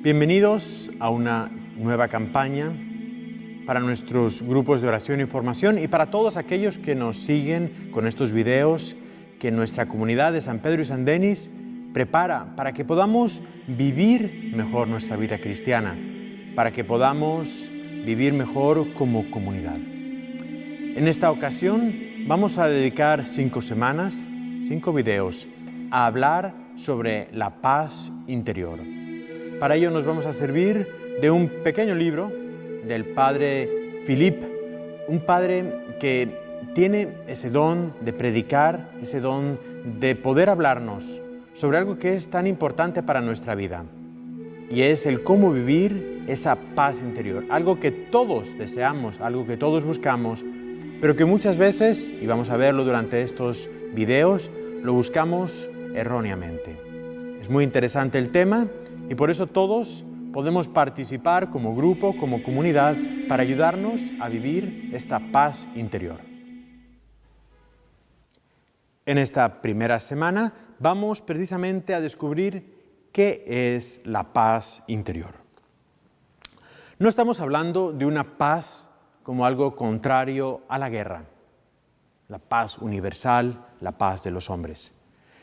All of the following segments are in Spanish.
Bienvenidos a una nueva campaña para nuestros grupos de oración y formación y para todos aquellos que nos siguen con estos videos que nuestra comunidad de San Pedro y San Denis prepara para que podamos vivir mejor nuestra vida cristiana, para que podamos vivir mejor como comunidad. En esta ocasión vamos a dedicar 5 semanas, 5 videos, a hablar sobre la paz interior. Para ello nos vamos a servir de un pequeño libro del padre Philippe, un padre que tiene ese don de predicar, ese don de poder hablarnos sobre algo que es tan importante para nuestra vida, y es el cómo vivir esa paz interior, algo que todos deseamos, algo que todos buscamos, pero que muchas veces, y vamos a verlo durante estos videos, lo buscamos erróneamente. Es muy interesante el tema y por eso todos podemos participar como grupo, como comunidad, para ayudarnos a vivir esta paz interior. En esta primera semana vamos precisamente a descubrir qué es la paz interior. No estamos hablando de una paz como algo contrario a la guerra, la paz universal, la paz de los hombres.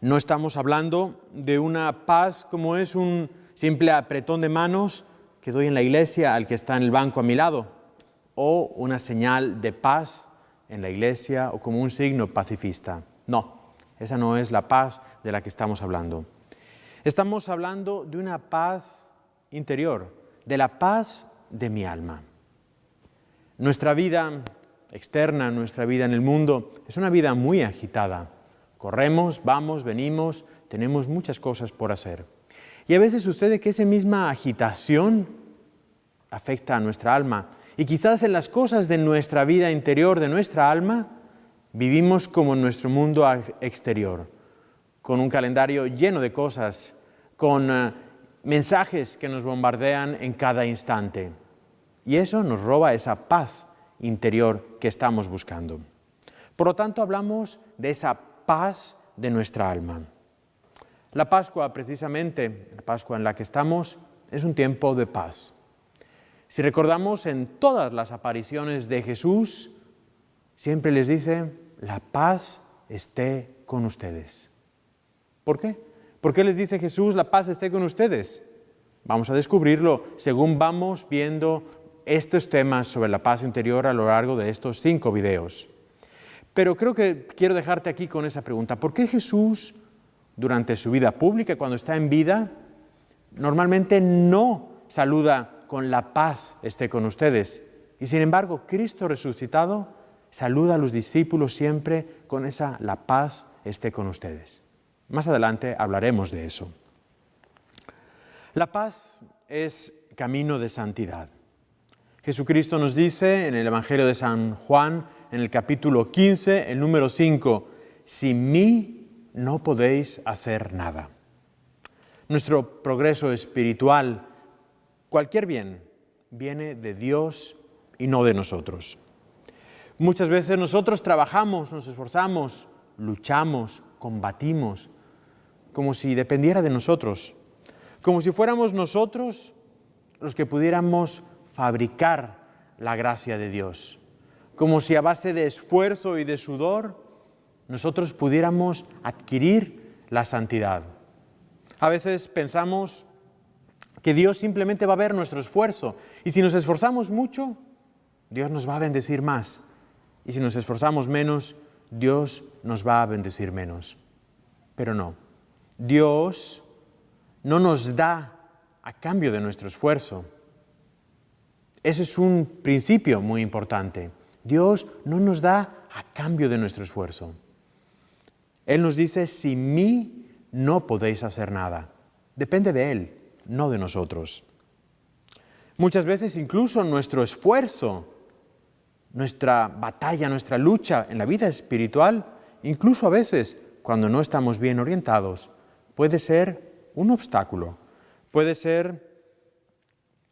No estamos hablando de una paz como es un simple apretón de manos que doy en la iglesia al que está en el banco a mi lado, o una señal de paz en la iglesia o como un signo pacifista. No, esa no es la paz de la que estamos hablando. Estamos hablando de una paz interior, de la paz de mi alma. Nuestra vida externa, nuestra vida en el mundo, es una vida muy agitada. Corremos, vamos, venimos, tenemos muchas cosas por hacer. Y a veces sucede que esa misma agitación afecta a nuestra alma. Y quizás en las cosas de nuestra vida interior, de nuestra alma, vivimos como en nuestro mundo exterior, con un calendario lleno de cosas, con mensajes que nos bombardean en cada instante. Y eso nos roba esa paz interior que estamos buscando. Por lo tanto, hablamos de esa paz de nuestra alma. La Pascua, precisamente, la Pascua en la que estamos, es un tiempo de paz. Si recordamos en todas las apariciones de Jesús, siempre les dice, la paz esté con ustedes. ¿Por qué? ¿Por qué les dice Jesús, la paz esté con ustedes? Vamos a descubrirlo según vamos viendo estos temas sobre la paz interior a lo largo de estos 5 videos. Pero creo que quiero dejarte aquí con esa pregunta. ¿Por qué Jesús, durante su vida pública, cuando está en vida, normalmente no saluda con la paz esté con ustedes? Y sin embargo, Cristo resucitado saluda a los discípulos siempre con esa la paz esté con ustedes. Más adelante hablaremos de eso. La paz es camino de santidad. Jesucristo nos dice en el Evangelio de San Juan, en el capítulo 15, el número 5, sin mí no podéis hacer nada. Nuestro progreso espiritual, cualquier bien, viene de Dios y no de nosotros. Muchas veces nosotros trabajamos, nos esforzamos, luchamos, combatimos, como si dependiera de nosotros, como si fuéramos nosotros los que pudiéramos fabricar la gracia de Dios, como si a base de esfuerzo y de sudor nosotros pudiéramos adquirir la santidad. A veces pensamos que Dios simplemente va a ver nuestro esfuerzo y si nos esforzamos mucho, Dios nos va a bendecir más y si nos esforzamos menos, Dios nos va a bendecir menos. Pero no, Dios no nos da a cambio de nuestro esfuerzo. Ese es un principio muy importante. Dios no nos da a cambio de nuestro esfuerzo. Él nos dice, sin mí no podéis hacer nada. Depende de Él, no de nosotros. Muchas veces incluso nuestro esfuerzo, nuestra batalla, nuestra lucha en la vida espiritual, incluso a veces cuando no estamos bien orientados, puede ser un obstáculo, puede ser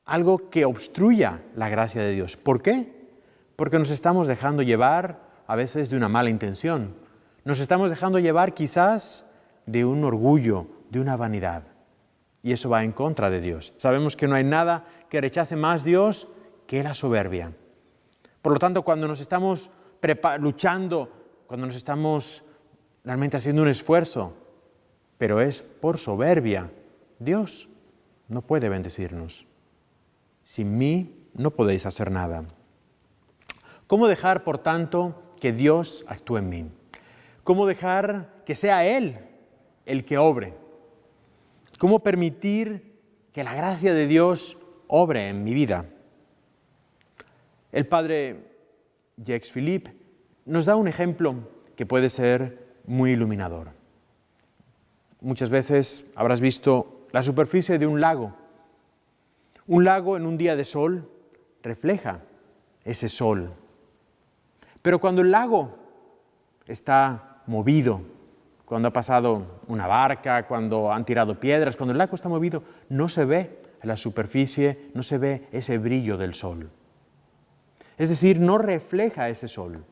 algo que obstruya la gracia de Dios. ¿Por qué? Porque nos estamos dejando llevar a veces de una mala intención. Nos estamos dejando llevar quizás de un orgullo, de una vanidad. Y eso va en contra de Dios. Sabemos que no hay nada que rechace más Dios que la soberbia. Por lo tanto, cuando nos estamos luchando, cuando nos estamos realmente haciendo un esfuerzo, pero es por soberbia, Dios no puede bendecirnos. Sin mí no podéis hacer nada. ¿Cómo dejar, por tanto, que Dios actúe en mí? ¿Cómo dejar que sea Él el que obre? ¿Cómo permitir que la gracia de Dios obre en mi vida? El padre Jacques Philippe nos da un ejemplo que puede ser muy iluminador. Muchas veces habrás visto la superficie de un lago. Un lago en un día de sol refleja ese sol. Pero cuando el lago está movido, cuando ha pasado una barca, cuando han tirado piedras, cuando el lago está movido, no se ve en la superficie, no se ve ese brillo del sol. Es decir, no refleja ese sol.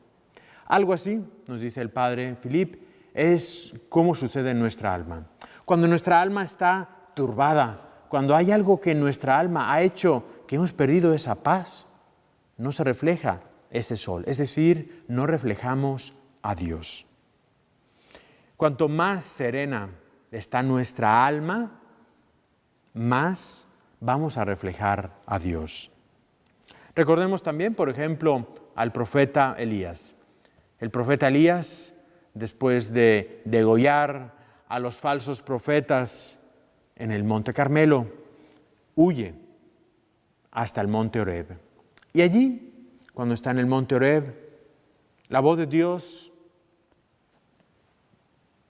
Algo así, nos dice el padre Philippe, es como sucede en nuestra alma. Cuando nuestra alma está turbada, cuando hay algo que en nuestra alma ha hecho que hemos perdido esa paz, no se refleja ese sol, es decir, no reflejamos a Dios. Cuanto más serena está nuestra alma, más vamos a reflejar a Dios. Recordemos también, por ejemplo, al profeta Elías. El profeta Elías, después de degollar a los falsos profetas en el monte Carmelo, huye hasta el monte Horeb. Y allí, cuando está en el monte Horeb, la voz de Dios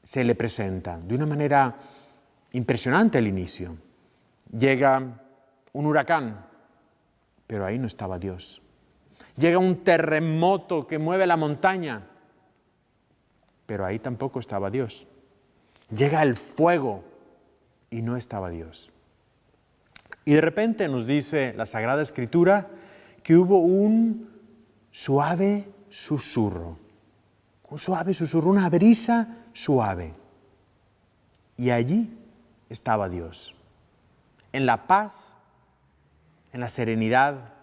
se le presenta de una manera impresionante al inicio. Llega un huracán, pero ahí no estaba Dios. Llega un terremoto que mueve la montaña, pero ahí tampoco estaba Dios. Llega el fuego y no estaba Dios. Y de repente nos dice la Sagrada Escritura que hubo un suave susurro, una brisa suave. Y allí estaba Dios, en la paz, en la serenidad.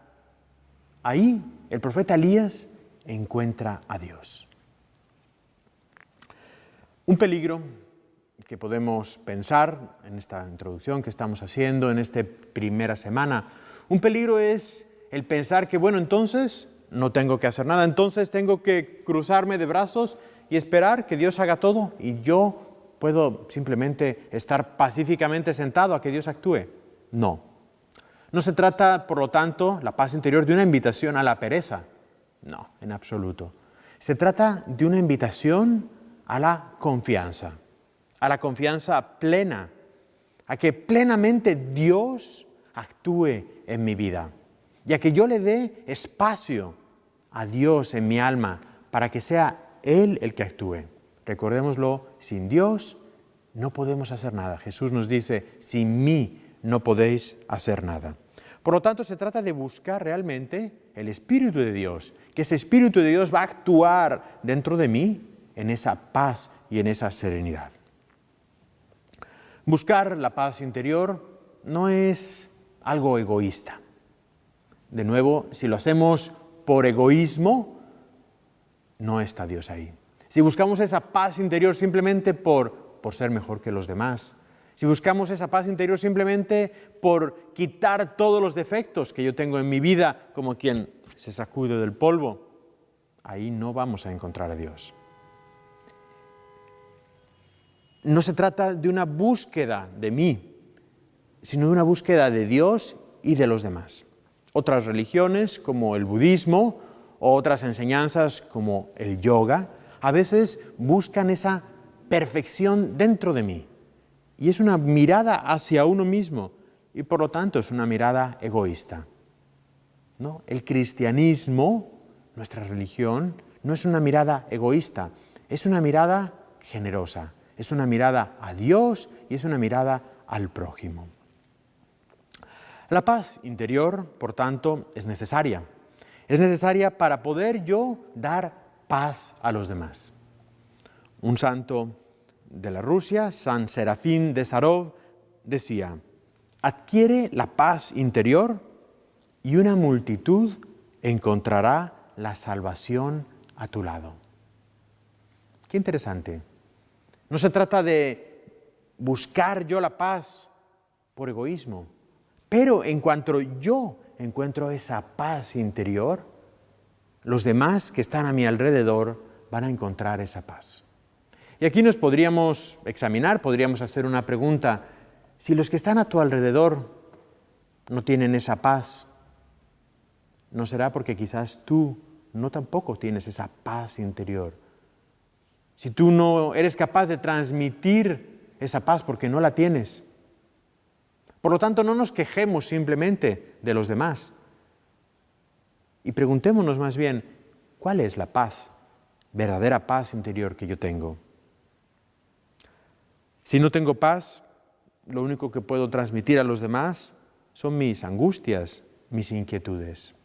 Ahí el profeta Elías encuentra a Dios. Un peligro que podemos pensar en esta introducción que estamos haciendo en esta primera semana, un peligro es el pensar que, bueno, entonces no tengo que hacer nada, entonces tengo que cruzarme de brazos y esperar que Dios haga todo y yo puedo simplemente estar pacíficamente sentado a que Dios actúe. No. No se trata, por lo tanto, la paz interior de una invitación a la pereza. No, en absoluto. Se trata de una invitación a la confianza plena, a que plenamente Dios actúe en mi vida y a que yo le dé espacio a Dios en mi alma para que sea Él el que actúe. Recordémoslo, sin Dios no podemos hacer nada. Jesús nos dice, sin mí no podéis hacer nada. Por lo tanto, se trata de buscar realmente el Espíritu de Dios, que ese Espíritu de Dios va a actuar dentro de mí en esa paz y en esa serenidad. Buscar la paz interior no es algo egoísta. De nuevo, si lo hacemos por egoísmo, no está Dios ahí. Si buscamos esa paz interior simplemente por ser mejor que los demás, si buscamos esa paz interior simplemente por quitar todos los defectos que yo tengo en mi vida, como quien se sacude del polvo, ahí no vamos a encontrar a Dios. No se trata de una búsqueda de mí, sino de una búsqueda de Dios y de los demás. Otras religiones, como el budismo, o otras enseñanzas, como el yoga, a veces buscan esa perfección dentro de mí. Y es una mirada hacia uno mismo, y por lo tanto es una mirada egoísta. ¿No? El cristianismo, nuestra religión, no es una mirada egoísta, es una mirada generosa. Es una mirada a Dios y es una mirada al prójimo. La paz interior, por tanto, es necesaria. Es necesaria para poder yo dar paz a los demás. Un santo de la Rusia, San Serafín de Sarov, decía, adquiere la paz interior y una multitud encontrará la salvación a tu lado. Qué interesante. No se trata de buscar yo la paz por egoísmo, pero en cuanto yo encuentro esa paz interior, los demás que están a mi alrededor van a encontrar esa paz. Y aquí nos podríamos examinar, podríamos hacer una pregunta. Si los que están a tu alrededor no tienen esa paz, ¿no será porque quizás tú no tampoco tienes esa paz interior? Si tú no eres capaz de transmitir esa paz porque no la tienes. Por lo tanto, no nos quejemos simplemente de los demás. Y preguntémonos más bien, ¿cuál es la paz, verdadera paz interior que yo tengo? Si no tengo paz, lo único que puedo transmitir a los demás son mis angustias, mis inquietudes.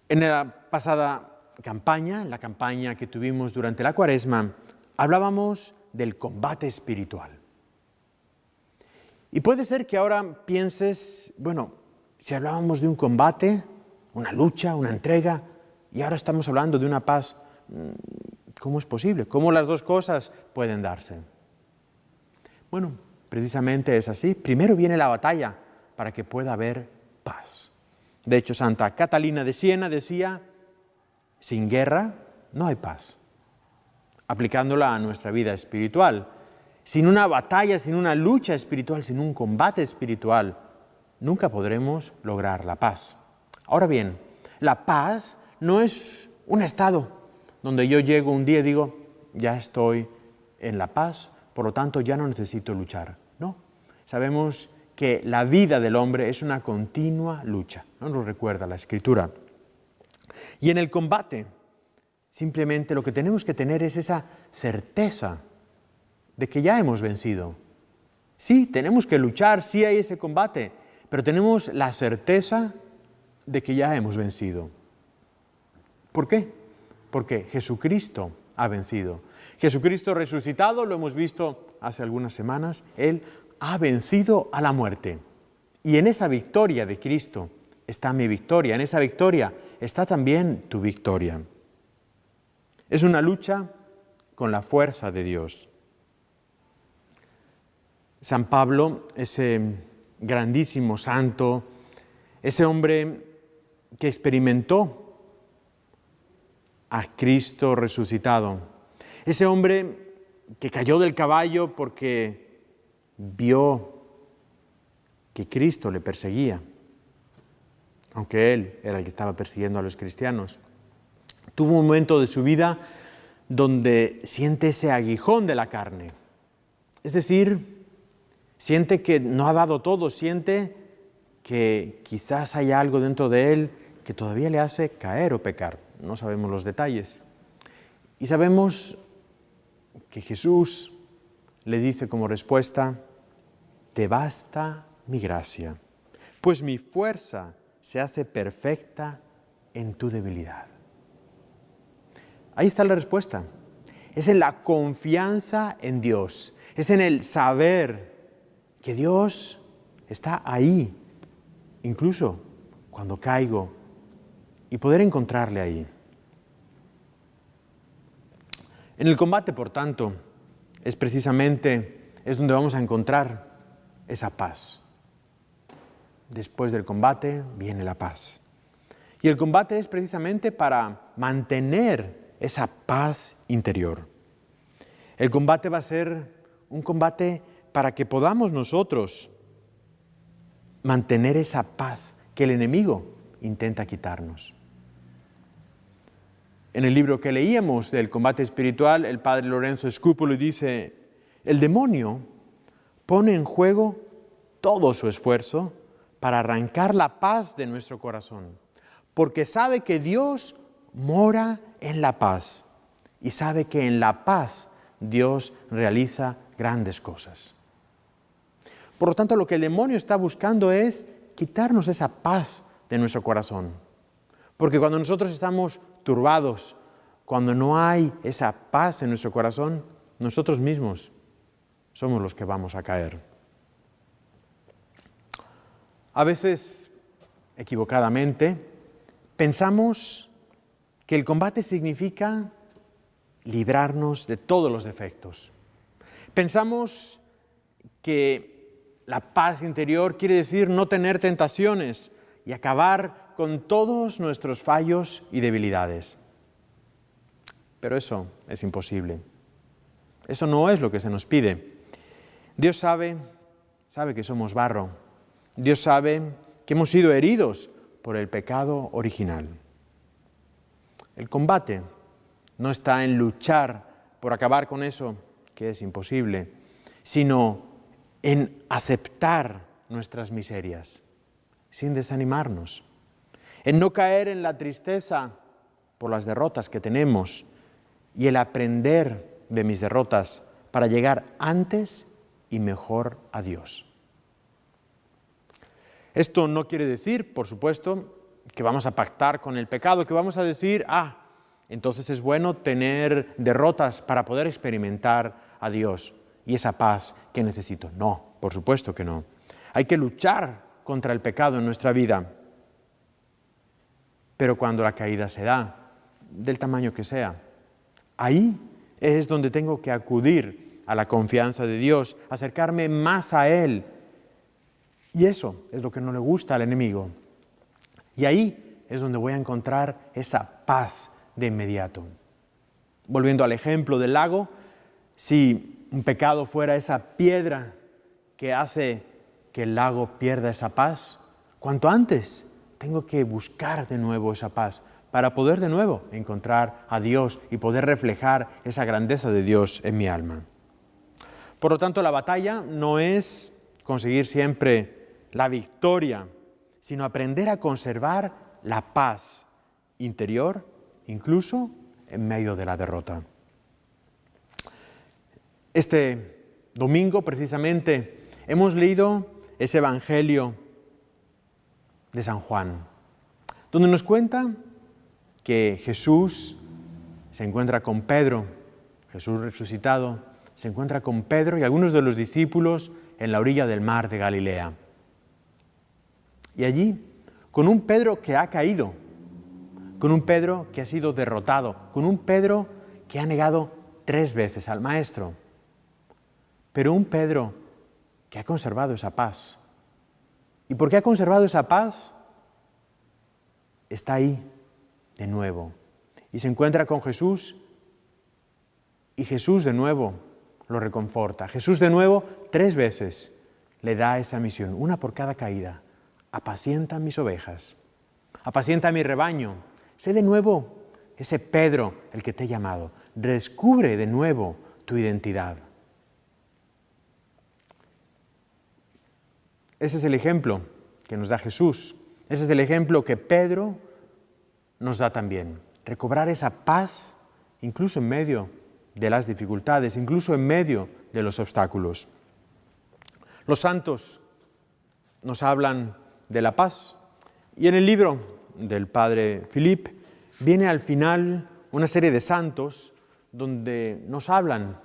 En la pasada campaña, en la campaña que tuvimos durante la Cuaresma, hablábamos del combate espiritual. Y puede ser que ahora pienses, bueno, si hablábamos de un combate, una lucha, una entrega, y ahora estamos hablando de una paz, ¿cómo es posible? ¿Cómo las dos cosas pueden darse? Bueno, precisamente es así. Primero viene la batalla para que pueda haber paz. De hecho, Santa Catalina de Siena decía, sin guerra no hay paz. Aplicándola a nuestra vida espiritual. Sin una batalla, sin una lucha espiritual, sin un combate espiritual, nunca podremos lograr la paz. Ahora bien, la paz no es un estado donde yo llego un día y digo, ya estoy en la paz, por lo tanto ya no necesito luchar. No, sabemos que la vida del hombre es una continua lucha, ¿no? Nos recuerda la Escritura. Y en el combate, simplemente lo que tenemos que tener es esa certeza de que ya hemos vencido. Sí, tenemos que luchar, sí hay ese combate, pero tenemos la certeza de que ya hemos vencido. ¿Por qué? Porque Jesucristo ha vencido. Jesucristo resucitado, lo hemos visto hace algunas semanas, Él ha vencido a la muerte. Y en esa victoria de Cristo está mi victoria, en esa victoria está también tu victoria. Es una lucha con la fuerza de Dios. San Pablo, ese grandísimo santo, ese hombre que experimentó a Cristo resucitado, ese hombre que cayó del caballo porque vio que Cristo le perseguía, aunque él era el que estaba persiguiendo a los cristianos. Tuvo un momento de su vida donde siente ese aguijón de la carne, es decir, siente que no ha dado todo, siente que quizás hay algo dentro de él que todavía le hace caer o pecar. No sabemos los detalles. Y sabemos que Jesús le dice como respuesta, te basta mi gracia, pues mi fuerza se hace perfecta en tu debilidad. Ahí está la respuesta. Es en la confianza en Dios, es en el saber que Dios está ahí, incluso cuando caigo, y poder encontrarle ahí. En el combate, por tanto, es donde vamos a encontrar esa paz. Después del combate viene la paz. Y el combate es precisamente para mantener esa paz interior. El combate va a ser un combate para que podamos nosotros mantener esa paz que el enemigo intenta quitarnos. En el libro que leíamos del combate espiritual, el padre Lorenzo Scrupolo dice, el demonio pone en juego todo su esfuerzo para arrancar la paz de nuestro corazón, porque sabe que Dios mora en la paz y sabe que en la paz Dios realiza grandes cosas. Por lo tanto, lo que el demonio está buscando es quitarnos esa paz de nuestro corazón. Porque cuando nosotros estamos turbados, cuando no hay esa paz en nuestro corazón, nosotros mismos somos los que vamos a caer. A veces, equivocadamente, pensamos que el combate significa librarnos de todos los defectos. Pensamos que la paz interior quiere decir no tener tentaciones y acabar con todos nuestros fallos y debilidades. Pero eso es imposible. Eso no es lo que se nos pide. Dios sabe que somos barro. Dios sabe que hemos sido heridos por el pecado original. El combate no está en luchar por acabar con eso, que es imposible, sino en aceptar nuestras miserias, sin desanimarnos, en no caer en la tristeza por las derrotas que tenemos y el aprender de mis derrotas para llegar antes y mejor a Dios. Esto no quiere decir, por supuesto, que vamos a pactar con el pecado, que vamos a decir, entonces es bueno tener derrotas para poder experimentar a Dios y esa paz que necesito. No, por supuesto que no. Hay que luchar contra el pecado en nuestra vida. Pero cuando la caída se da, del tamaño que sea, ahí es donde tengo que acudir a la confianza de Dios, acercarme más a Él. Y eso es lo que no le gusta al enemigo. Y ahí es donde voy a encontrar esa paz de inmediato. Volviendo al ejemplo del lago, si un pecado fuera esa piedra que hace que el lago pierda esa paz, cuanto antes tengo que buscar de nuevo esa paz para poder de nuevo encontrar a Dios y poder reflejar esa grandeza de Dios en mi alma. Por lo tanto, la batalla no es conseguir siempre la victoria, sino aprender a conservar la paz interior, incluso en medio de la derrota. Este domingo, precisamente, hemos leído ese Evangelio de San Juan, donde nos cuenta que Jesús se encuentra con Pedro, Jesús resucitado, se encuentra con Pedro y algunos de los discípulos en la orilla del mar de Galilea. Y allí, con un Pedro que ha caído, con un Pedro que ha sido derrotado, con un Pedro que ha negado 3 veces al Maestro, pero un Pedro que ha conservado esa paz. ¿Y por qué ha conservado esa paz? Está ahí de nuevo y se encuentra con Jesús y Jesús de nuevo lo reconforta. Jesús de nuevo 3 veces le da esa misión, una por cada caída. Apacienta mis ovejas, apacienta mi rebaño. Sé de nuevo ese Pedro el que te he llamado. Descubre de nuevo tu identidad. Ese es el ejemplo que nos da Jesús. Ese es el ejemplo que Pedro nos da también. Recobrar esa paz incluso en medio de las dificultades, incluso en medio de los obstáculos. Los santos nos hablan de la paz y en el libro del padre Philippe viene al final una serie de santos donde nos hablan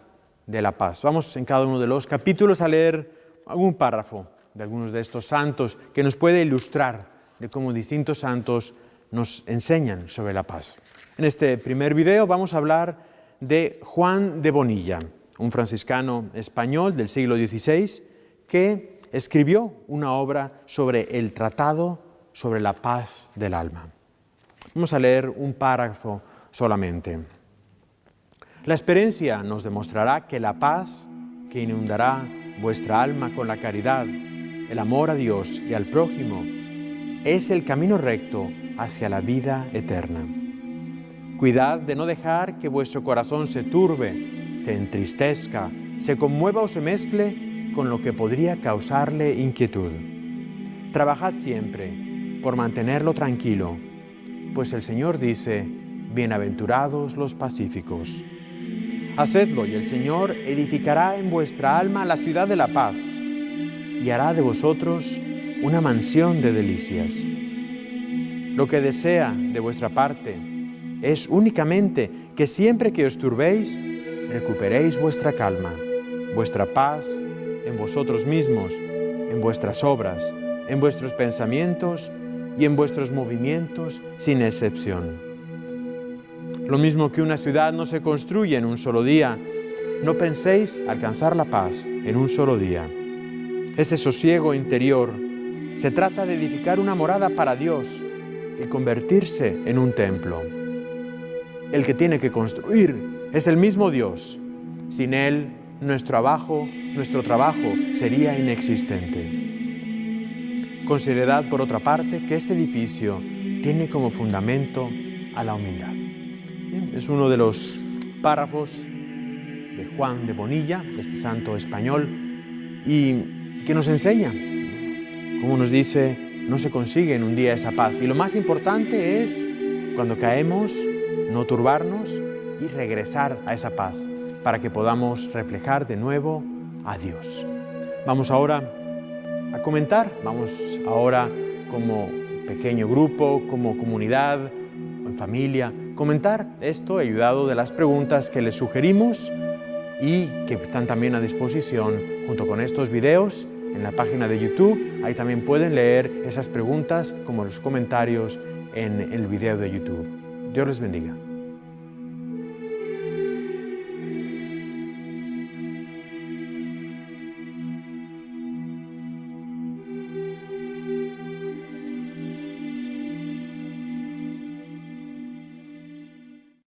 de la paz. Vamos en cada uno de los capítulos a leer algún párrafo de algunos de estos santos que nos puede ilustrar de cómo distintos santos nos enseñan sobre la paz. En este primer video vamos a hablar de Juan de Bonilla, un franciscano español del siglo XVI que escribió una obra sobre el tratado sobre la paz del alma. Vamos a leer un párrafo solamente. La experiencia nos demostrará que la paz que inundará vuestra alma con la caridad, el amor a Dios y al prójimo, es el camino recto hacia la vida eterna. Cuidad de no dejar que vuestro corazón se turbe, se entristezca, se conmueva o se mezcle con lo que podría causarle inquietud. Trabajad siempre por mantenerlo tranquilo, pues el Señor dice, bienaventurados los pacíficos. Hacedlo y el Señor edificará en vuestra alma la ciudad de la paz y hará de vosotros una mansión de delicias. Lo que desea de vuestra parte es únicamente que siempre que os turbéis, recuperéis vuestra calma, vuestra paz en vosotros mismos, en vuestras obras, en vuestros pensamientos y en vuestros movimientos, sin excepción. Lo mismo que una ciudad no se construye en un solo día, no penséis alcanzar la paz en un solo día. Ese sosiego interior se trata de edificar una morada para Dios y convertirse en un templo. El que tiene que construir es el mismo Dios. Sin Él, nuestro trabajo sería inexistente. Considerad, por otra parte, que este edificio tiene como fundamento a la humildad. Bien, es uno de los párrafos de Juan de Bonilla, este santo español, y que nos enseña, como nos dice, no se consigue en un día esa paz. Y lo más importante es, cuando caemos, no turbarnos y regresar a esa paz, para que podamos reflejar de nuevo a Dios. Vamos ahora a comentar, vamos ahora como pequeño grupo, como comunidad, en familia, comentar esto ayudado de las preguntas que les sugerimos y que están también a disposición junto con estos videos en la página de YouTube. Ahí también pueden leer esas preguntas como los comentarios en el video de YouTube. Dios les bendiga.